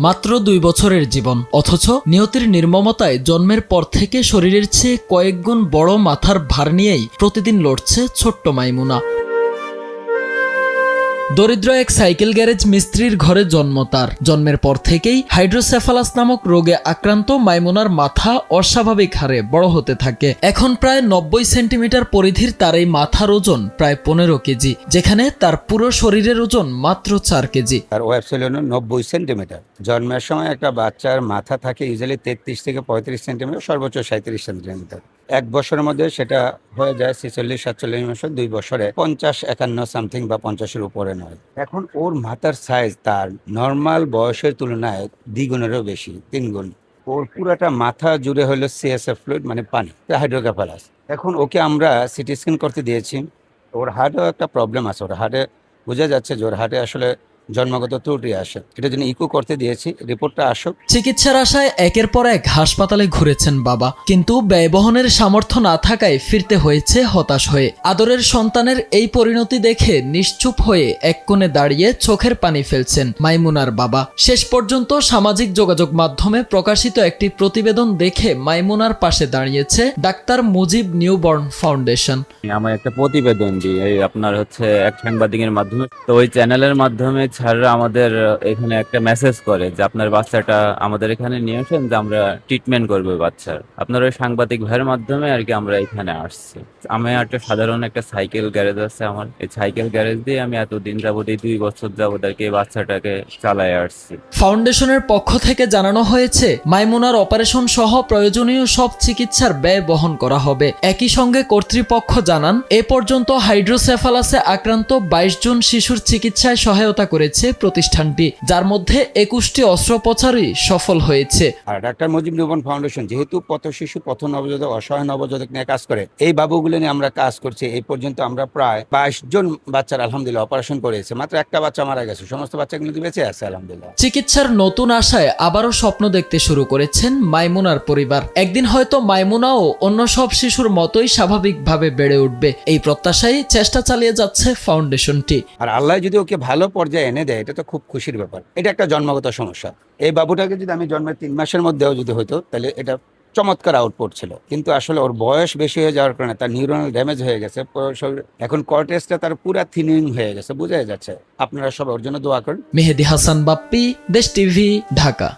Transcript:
মাত্র 2 বছরের জীবন, অথচ নিয়তির নির্মমতায় জন্মের পর থেকে শরীরের চেয়ে কয়েক গুণ বড় মাথার ভার নিয়েই প্রতিদিন লড়ছে ছোট্ট মাইমুনা। দরিদ্র এক সাইকেল গ্যারেজ মিস্ত্রির ঘরে জন্ম তার। জন্মের পর থেকেই হাইড্রোসেফালাস নামক রোগে আক্রান্ত মাইমুনার মাথা অস্বাভাবিক হারে বড় হতে থাকে। এখন প্রায় 90 সেন্টিমিটার পরিধির তার এই মাথার ওজন প্রায় 15 কেজি, যেখানে তার পুরো শরীরের ওজন মাত্র 4 কেজি। তার ওয়েব ছিল 90 সেন্টিমিটার। জন্মের সময় একটা বাচ্চার মাথা থাকে ইজিলি 33 থেকে 35 সেন্টিমিটার, সর্বোচ্চ 37 সেন্টিমিটার। 1 বছরের মধ্যে সেটা হয়ে যায় 46-47 বছর, 2 বছরে 50-51 সামথিং বা 50-এর উপরে নয়। এখন ওর মাথার সাইজ তার নর্মাল বয়সের তুলনায় দ্বিগুণেরও বেশি, 3 গুণ। ওর পুরাটা মাথা জুড়ে হলো সিএসএফ ফ্লুইড, মানে পানি, হাইড্রোকেফালাস। এখন ওকে আমরা সিটি স্ক্যান করতে দিয়েছি। ওর হার্টেও একটা প্রবলেম আছে। ওর হার্টে বোঝা যাচ্ছে যে ওর হার্টে আসলে জন্মগত ত্রুটি আসে। এটার জন্য ইকো করতে দিয়েছি, রিপোর্টটা আসুক। চিকিৎসার আশায় একের পর এক হাসপাতালে ঘুরেছেন বাবা, কিন্তু ব্যয়বহনের সামর্থ্য না থাকায় ফিরতে হয়েছে হতাশ হয়ে। আদরের সন্তানের এই পরিণতি দেখে নিশ্চুপ হয়ে এক কোণে দাঁড়িয়ে চোখের পানি ফেলছেন মাইমুনার বাবা। শেষ পর্যন্ত সামাজিক যোগাযোগ মাধ্যমে প্রকাশিত একটি প্রতিবেদন দেখে মাইমুনার পাশে দাঁড়িয়েছে ডাক্তার মুজিব নিউবর্ন ফাউন্ডেশন। আমার একটা প্রতিবেদন দিই আপনার হচ্ছে এক সাংবাদিকের মাধ্যমে, তো ওই চ্যানেলের মাধ্যমে স্যাররা আমাদের এখানে একটা মেসেজ করে যে আপনার বাচ্চাটা আমাদের এখানে নিয়ে আসেন, যে আমরা ট্রিটমেন্ট করবো বাচ্চার। আপনার ওই সাংবাদিক ভাইয়ের মাধ্যমে আর কি আমরা এখানে আসছি। আমি একটা সাধারণ একটা সাইকেল গ্যারেজ আছে আমার, এই সাইকেল গ্যারেজ দিয়ে আমি এতদিন যাবত, এই 2 বছর যাবত আর কি এই বাচ্চাটাকে চালায় আসছি। ফাউন্ডেশনের পক্ষ থেকে জানানো হয়েছে মাইমুনার অপারেশন সহ প্রয়োজনীয় সব চিকিৎসার ব্যয় বহন করা হবে। একই সঙ্গে কর্তৃপক্ষ জানান, এ পর্যন্ত হাইড্রোসেফালাসে আক্রান্ত 22 জন শিশুর চিকিৎসায় সহায়তা করেছে প্রতিষ্ঠানটি, যার মধ্যে 21টি অস্ত্রোপচারই সফল হয়েছে। আর ডাক্তার মুজিব নিউবর্ন ফাউন্ডেশন যেহেতু পথ শিশু, পথ নবজাতক, অসহায় নবজাতক নিয়ে কাজ করে, এই বাবুগুলো নিয়ে আমরা কাজ করছি। এই পর্যন্ত আমরা প্রায় 22 জন বাচ্চার আলহামদুলিল্লাহ অপারেশন করেছে। মাত্র একটা বাচ্চা মারা গেছে, সমস্ত বাচ্চাগুলো বেঁচে আছে আলহামদুলিল্লাহ। চিকিৎসার নতুন আশায় আবারও স্বপ্ন দেখতে শুরু করেছেন মাইমুনার পরিবার। একদিন হয়তো মাইমুনাও অন্য সব শিশুর মতোই স্বাভাবিকভাবে বেড়ে উঠবে, এই প্রত্যাশায় চেষ্টা চালিয়ে যাচ্ছে ফাউন্ডেশনটি। আর আল্লাহ যদি ওকে ভালো পর্যায়ে এনে দেয়, এটা তো খুব খুশির ব্যাপার। এটা একটা জন্মগত সমস্যা। এই বাবুটাকে যদি আমি জন্মের 3 মাসের মধ্যেও যদি হতো, তাহলে এটা চমৎকার আউটপুট ছিল। কিন্তু আসলে ওর বয়স বেশি হয়ে যাওয়ার কারণে তার নিউরনাল ড্যামেজ হয়ে গেছে। এখন কর্টেক্সটা তার পুরা থিনিং হয়ে গেছে, বোঝাই যাচ্ছে। আপনারা সবাই ওর জন্য দোয়া করেন। মেহেদী হাসান বাপ্পি, দেশ টিভি, ঢাকা।